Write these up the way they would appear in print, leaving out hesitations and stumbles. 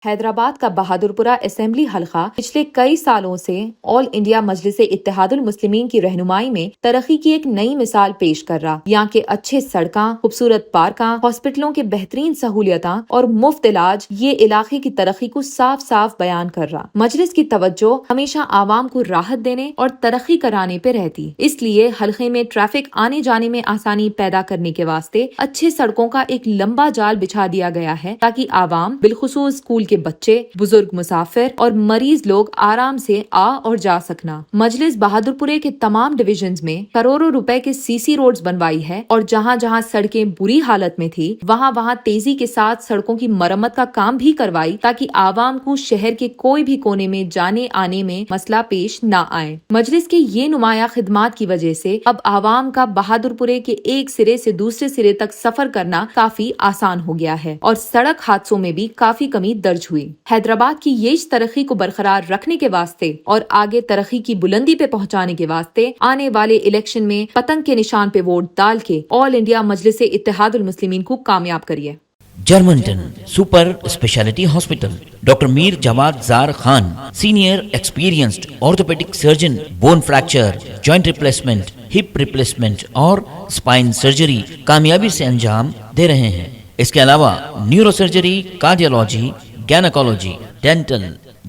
حیدرآباد کا بہادرپورہ اسمبلی حلقہ پچھلے کئی سالوں سے آل انڈیا مجلس اتحاد المسلمین کی رہنمائی میں ترقی کی ایک نئی مثال پیش کر رہا۔ یہاں کے اچھے سڑکاں، خوبصورت پارکاں، ہاسپٹلوں کے بہترین سہولیتاں اور مفت علاج یہ علاقے کی ترقی کو صاف صاف بیان کر رہا۔ مجلس کی توجہ ہمیشہ عوام کو راحت دینے اور ترقی کرانے پہ رہتی، اس لیے حلقے میں ٹریفک آنے جانے میں آسانی پیدا کرنے کے واسطے اچھے سڑکوں کا ایک لمبا جال بچھا دیا گیا ہے تاکہ عوام بالخصوص اسکول کے بچے، بزرگ مسافر اور مریض لوگ آرام سے آ اور جا سکنا۔ مجلس بہادرپورے کے تمام ڈویژنز میں کروڑوں روپے کے سی روڈز بنوائی ہے اور جہاں جہاں سڑکیں بری حالت میں تھی وہاں تیزی کے ساتھ سڑکوں کی مرمت کا کام بھی کروائی تاکہ عوام کو شہر کے کوئی بھی کونے میں جانے آنے میں مسئلہ پیش نہ آئے۔ مجلس کے یہ نمایاں خدمات کی وجہ سے اب عوام کا بہادرپورے کے ایک سرے سے دوسرے سرے تک سفر کرنا کافی آسان ہو گیا ہے اور سڑک حادثوں میں بھی کافی کمی درج ہوئی۔ حیدرآباد کی یہ ترقی کو برقرار رکھنے کے واسطے اور آگے ترقی کی بلندی پہ پہنچانے کے واسطے آنے والے الیکشن میں پتنگ کے نشان پہ ووٹ ڈال کے آل انڈیا مجلس اتحاد المسلمین کو کامیاب کریے۔ جرمنٹن super speciality hospital, doctor Mir Jawad Zar Khan, senior experienced orthopaedic surgeon, bone fracture, joint replacement, hip replacement اور اسپائن سرجری کامیابی سے انجام دے رہے ہیں۔ اس کے علاوہ neuro surgery, cardiology, gynaecology, dental,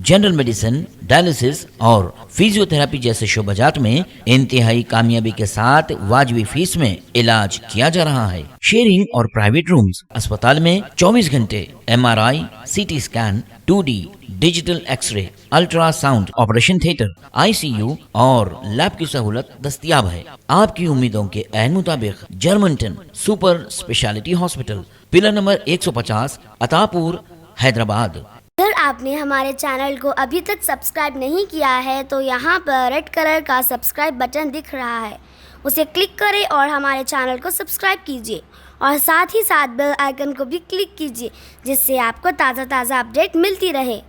general medicine, dialysis اور فزیو تھراپی جیسے شعبات میں انتہائی کامیابی کے ساتھ واجبی فیس میں علاج کیا جا رہا ہے۔ شیئرنگ اور پرائیویٹ رومز، اسپتال میں 24 گھنٹے MRI، CT scan, 2D digital X ray, ultra sound, operation theatre, ICU اور لیب کی سہولت دستیاب ہے۔ آپ کی امیدوں کے عین مطابق جرمنٹن super speciality hospital, pillar number 150، Attapur, Hyderabad. اگر آپ نے ہمارے چینل کو ابھی تک سبسکرائب نہیں کیا ہے تو یہاں پر ریڈ کلر کا سبسکرائب بٹن دکھ رہا ہے، اسے کلک کریں اور ہمارے چینل کو سبسکرائب کیجیے اور ساتھ ہی ساتھ بیل آئیکن کو بھی کلک کیجیے جس سے آپ کو تازہ اپڈیٹ ملتی رہے۔